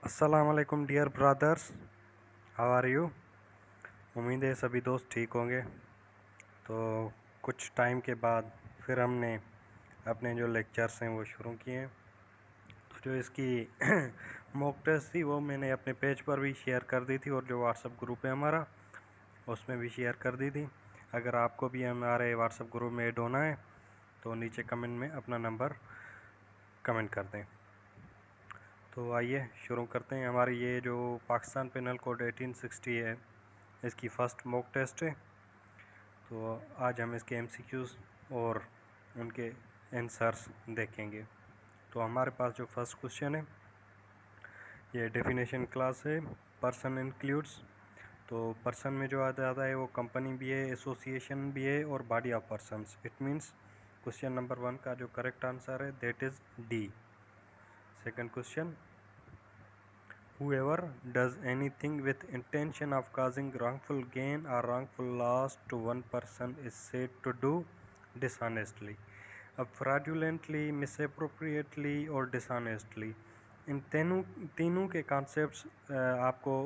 अस्सलाम वालेकुम dear brothers, how are you. उम्मीद है सभी दोस्त ठीक होंगे। तो कुछ टाइम के बाद फिर हमने अपने जो लेक्चर्स हैं वो शुरू किए हैं। तो जो इसकी मॉक टेस्ट थी वो मैंने अपने पेज पर भी शेयर कर दी थी और जो व्हाट्सएप ग्रुप है हमारा उसमें भी शेयर कर दी थी। अगर आपको भी हमारे व्हाट्सएप ग्रुप में ऐड होना है तो नीचे कमेंट में अपना नंबर कमेंट कर दें। तो आइए शुरू करते हैं। हमारी ये जो पाकिस्तान पेनल कोड 1860 है इसकी फ़र्स्ट मॉक टेस्ट है। तो आज हम इसके एमसीक्यूज़ और उनके आंसर्स देखेंगे। तो हमारे पास जो फर्स्ट क्वेश्चन है ये डेफिनेशन क्लास है, पर्सन इंक्लूड्स। तो पर्सन में जो आ जाता है वो कंपनी भी है, एसोसिएशन भी है और body of persons. It means question number 1 का जो करेक्ट आंसर है that is D. Second question, whoever does anything with intention of causing wrongful gain or wrongful loss to one person is said to do dishonestly। अब fraudulently, misappropriately और dishonestly, इन तीनों के concepts आपको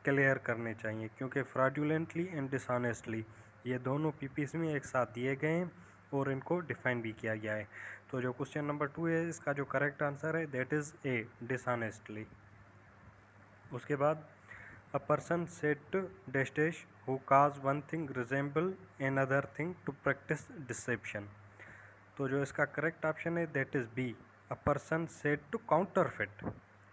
clear करने चाहिए, क्योंकि fraudulently and dishonestly ये दोनों पीपीस में एक साथ दिए गए हैं और इनको डिफाइन भी किया गया है। तो जो क्वेश्चन नंबर 2 है इसका जो करेक्ट आंसर है दैट इज़ ए, डिसऑनेस्टली। उसके बाद अ पर्सन सेड टू डेस्टेश who cause one thing resemble another thing to practise deception. तो जो इसका करेक्ट ऑप्शन है that is B, a person said to counterfeit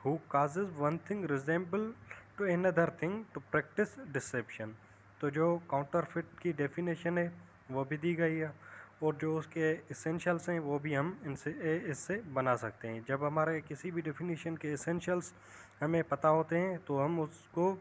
who causes one thing resemble to another thing to practise deception. तो जो counterfeit की definition है वो भी दी गई है और जो उसके एसेंशियल्स हैं वो भी हम इससे बना सकते हैं। जब हमारे किसी भी डेफिनेशन के एसेंशियल्स हमें पता होते हैं तो हम उसको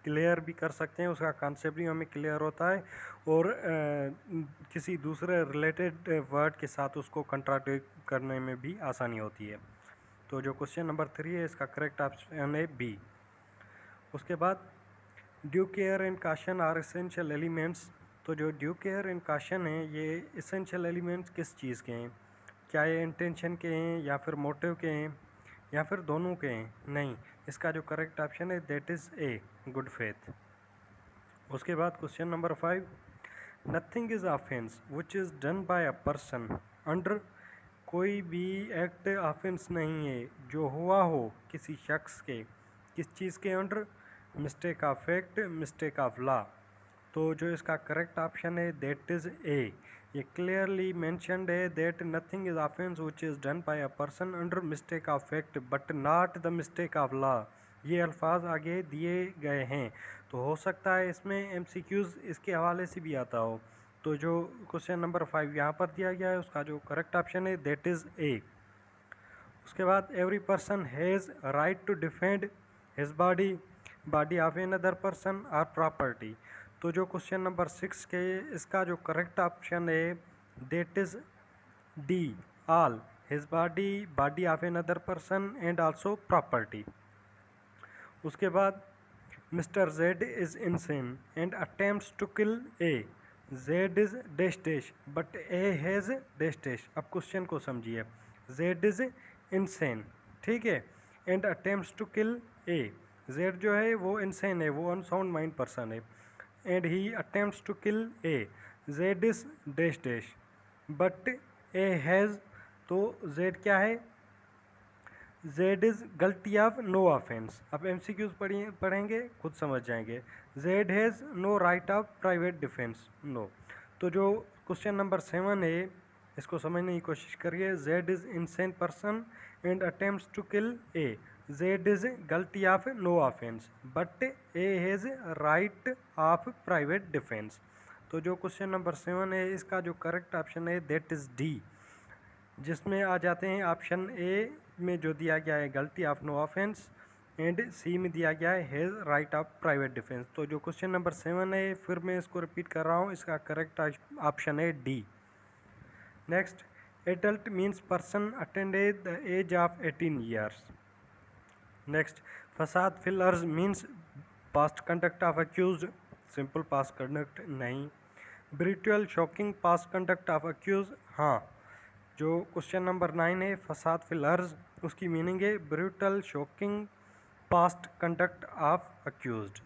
क्लियर भी कर सकते हैं, उसका कॉन्सेप्ट भी हमें क्लियर होता है और किसी दूसरे रिलेटेड वर्ड के साथ उसको कंट्राडिक्ट करने में भी आसानी होती है। तो जो क्वेश्चन नंबर 3 है इसका करेक्ट ऑप्शन है बी। उसके बाद due care and caution are essential elements. तो जो ड्यू केयर एंड काशन है ये एसेंशियल एलिमेंट्स किस चीज़ के हैं? क्या ये इंटेंशन के हैं या फिर मोटिव के हैं या फिर दोनों के हैं? नहीं, इसका जो करेक्ट ऑप्शन है that is A, good faith. उसके बाद question number 5, nothing is offence which is done by a person under. कोई भी एक्ट ऑफेंस नहीं है जो हुआ हो किसी शख्स के, किस चीज़ के under? Mistake of fact, mistake of law. तो जो इसका करेक्ट ऑप्शन है दैट इज़ ए, ये क्लियरली मेंशनड है that nothing is offence which is done by a person under mistake of fact but not the mistake of law. ये अल्फाज आगे दिए गए हैं। तो हो सकता है इसमें एमसीक्यूज़ इसके हवाले से भी आता हो। तो जो क्वेश्चन नंबर 5 यहाँ पर दिया गया है उसका जो करेक्ट ऑप्शन है दैट इज़ ए। उसके बाद every person has right to defend his body, body of another person or property. तो जो क्वेश्चन नंबर 6 के इसका जो करेक्ट ऑप्शन है that is D, all his body, body of another person and also property. उसके बाद mister Z is insane and attempts to kill A. Z is dash dash but A has dash dash. अब question को समझिए, Z is insane, ठीक है, and attempts to kill A. Z जो है वो इनसेन है, वो अनसाउंड माइंड पर्सन है, and he attempts to kill A. Z is dash dash but A has, तो जेड क्या है? Z is guilty of no offence. अब एमसीक्यूज़ पढ़ेंगे खुद समझ जाएंगे। Z has no right of private defence, no. तो जो क्वेश्चन नंबर 7 है इसको समझने की कोशिश करिए। Z is insane person and attempts to kill A. Z is guilty of no offence but A has right of private defence. तो जो क्वेश्चन नंबर 7 है इसका जो करेक्ट ऑप्शन है दैट इज़ डी, जिसमें आ जाते हैं ऑप्शन ए में जो दिया गया है गलती ऑफ नो ऑफेंस एंड सी में दिया गया है has right of private defence. तो जो क्वेश्चन नंबर 7 है फिर मैं इसको रिपीट कर रहा हूँ, इसका करेक्ट ऑप्शन है D. Next, adult means person attended the age of 18 years. Next, फसाद फिलर्स means past conduct of accused, simple past conduct नहीं। Brutal shocking past conduct of accused, हाँ। जो क्वेश्चन नंबर 9 है फसाद फिलर्स, उसकी मीनिंग है brutal shocking past conduct of accused.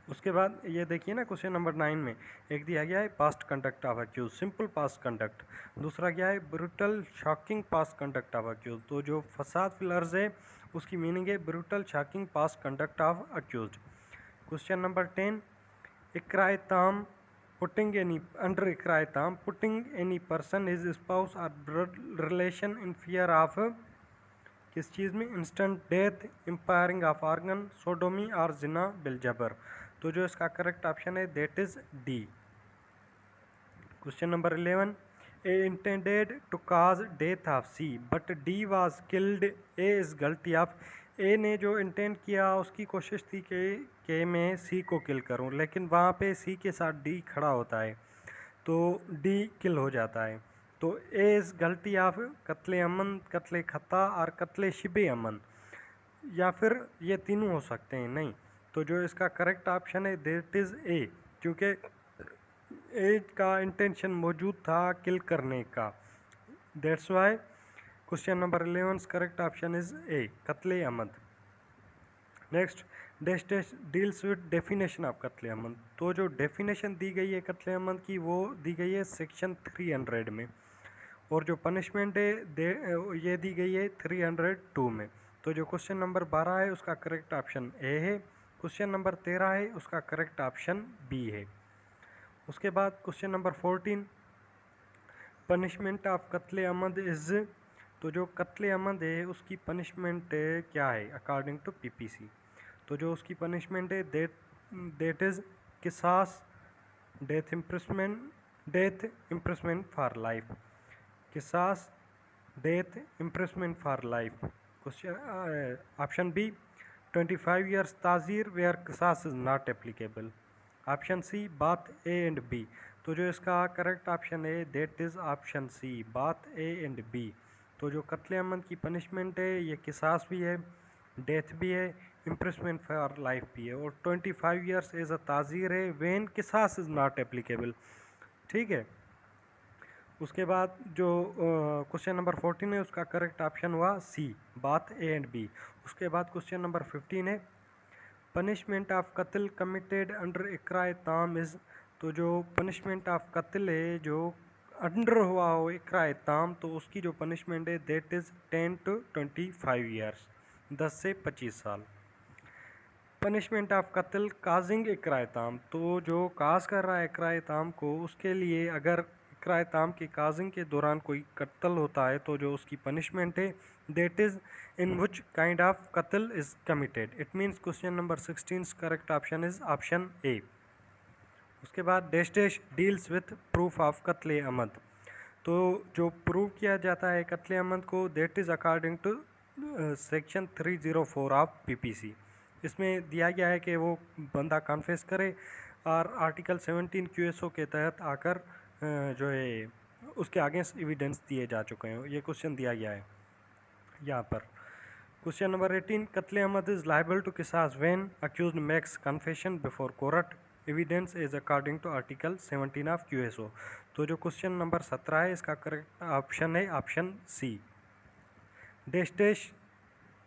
उसके बाद ये देखिए ना क्वेश्चन नंबर 9 में एक दिया गया है past conduct of accused, simple past conduct. दूसरा क्या है brutal shocking past conduct of accused. तो जो फसाद फिल अर्ज है उसकी मीनिंग है brutal shocking past conduct of accused. Question number 10 इकराए ताम पुटिंग एनी अंडर इकराए ताम putting any person is spouse और blood relation in fear of किस चीज़ में, instant death, impairing of organ, sodomy और जिना बिलजबर। तो जो इसका करेक्ट ऑप्शन है that is D. Question number 11 A intended to cause death of C but D was killed, A is guilty of. A ने जो इंटेंड किया उसकी कोशिश थी कि मैं सी को किल करूं, लेकिन वहाँ पे सी के साथ डी खड़ा होता है तो डी किल हो जाता है। तो ए इज गलती ऑफ कत्ले अमन, कत्ले खता और कत्ले शिबे अमन, या फिर ये तीनों हो सकते हैं। नहीं, तो जो इसका करेक्ट ऑप्शन है दैट इज़ ए, क्योंकि ए का इंटेंशन मौजूद था किल करने का। That's why question number 11 correct option is A कत्ले अमद। Next dash dash deals with definition of कत्ले अमद। तो जो डेफिनेशन दी गई है कत्ले अमद की वो दी गई है सेक्शन 300 में, और जो पनिशमेंट है ये दी गई है 302 में। तो जो क्वेश्चन नंबर 12 है उसका करेक्ट ऑप्शन ए है, क्वेश्चन नंबर 13 है उसका करेक्ट ऑप्शन बी है। उसके बाद क्वेश्चन नंबर 14 पनिशमेंट ऑफ कत्ले अमद इज़। तो जो कत्ले अमद है उसकी पनिशमेंट क्या है अकॉर्डिंग टू पीपीसी। तो जो उसकी पनिशमेंट है दैट इज़ किसास, डेथ इम्प्रिजनमेंट फॉर लाइफ, किसास, death imprisonment for life. Question option B 25 years ताज़ीर वेयर किसास is not applicable. Option C both A and B. तो जो इसका करेक्ट ऑप्शन है that is option C both A and B. तो जो कत्ले अमद की पनिशमेंट है ये किसास भी है, डेथ भी है, इम्प्रिजनमेंट फॉर लाइफ भी है, और 25 years एज अ ताज़ीर है व्हेन किसास इज़ नॉट एप्लीकेबल। ठीक है। उसके बाद जो क्वेश्चन नंबर 14 है उसका करेक्ट ऑप्शन हुआ सी बात ए एंड बी। उसके बाद क्वेश्चन नंबर 15 है पनिशमेंट ऑफ कत्ल कमिटेड अंडर इकराए ताम इज़। तो जो पनिशमेंट ऑफ कत्ल है जो अंडर हुआ हो इकराए ताम तो उसकी जो पनिशमेंट है दैट इज़ 10 to 25 years, 10 से 25 साल। पनिशमेंट ऑफ कत्ल काजिंग इकराए ताम। तो जो काज कर रहा है इकराए ताम को उसके लिए अगर इकराए ताम के काजिंग के दौरान कोई कत्ल होता है तो जो उसकी पनिशमेंट है that is in which kind of कत्ल is committed. It means question number 16 correct option is option A. उसके बाद dash dash deals with proof of कत्ले अमद। तो जो प्रूव किया जाता है कत्ले अमद को that is according to section 304 of PPC. इसमें दिया गया है कि वो बंदा कन्फेस करे और आर्टिकल 17 क्यूएसओ के तहत आकर जो है उसके अगेंस्ट एविडेंस दिए जा चुके हैं। ये क्वेश्चन दिया गया है यहाँ पर। क्वेश्चन नंबर 18 कत्ले अमद इज़ लाइबल टू किसास when accused makes confession before court, evidence is according to article 17 of QSO. तो जो क्वेश्चन नंबर 17 है इसका करेक्ट ऑप्शन है option c. Dash dash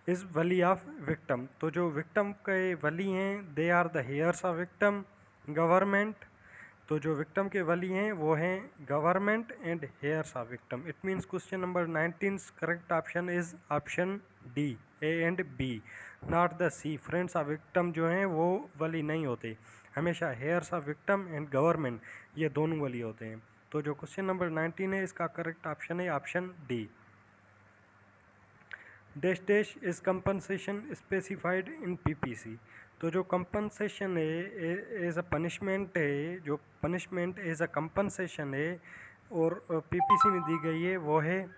is वली ऑफ विक्टम। तो जो विक्टम के वली हैं they are the heirs of victim, government. तो जो विक्टम के वली हैं वो हैं government and heirs of victim. It means question number 19 correct option is option D A and B, not the C. Friends of victim जो हैं वो वली नहीं होते, हमेशा heirs of victim and government ये दोनों वली होते हैं। तो जो क्वेश्चन नंबर 19 है इसका करेक्ट ऑप्शन है option D. Dash dash is compensation specified in PPC. तो जो कंपनसेशन है एज अ पनिशमेंट है, जो पनिशमेंट एज अ कंपनसेशन है और पीपीसी में दी गई है वो है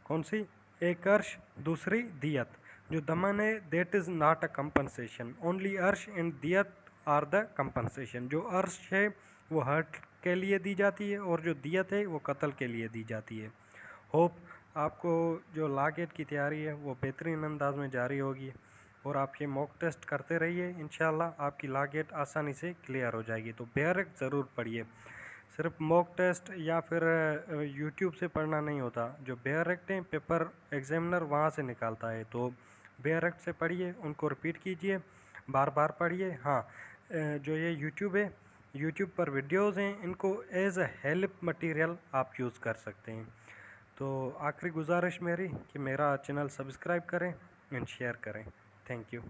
कौन सी, एक अर्श दूसरी दियत। जो दमन है that is not a compensation, only अर्श एंड दियत आर द कंपनसेशन। जो अर्श है वो हर्ट के लिए दी जाती है और जो दियत है वो कत्ल के लिए दी जाती है। होप आपको जो लॉ गेट की तैयारी है वो बेहतरीन अंदाज में जारी होगी और आप ये मॉक टेस्ट करते रहिए, इंशाल्लाह आपकी लॉ गेट आसानी से क्लियर हो जाएगी। तो बेहरक ज़रूर पढ़िए, सिर्फ मॉक टेस्ट या फिर यूट्यूब से पढ़ना नहीं होता। जो बेहरक है पेपर एग्जामिनर वहाँ से निकालता है, तो बेरख्त से पढ़िए, उनको रिपीट कीजिए, बार बार पढ़िए। हाँ, जो ये यूट्यूब है, यूट्यूब पर वीडियोज़ हैं, इनको एज़ अ हेल्प मटेरियल आप यूज़ कर सकते हैं। तो आखिरी गुजारिश मेरी कि मेरा चैनल सब्सक्राइब करें एंड शेयर करें। Thank you.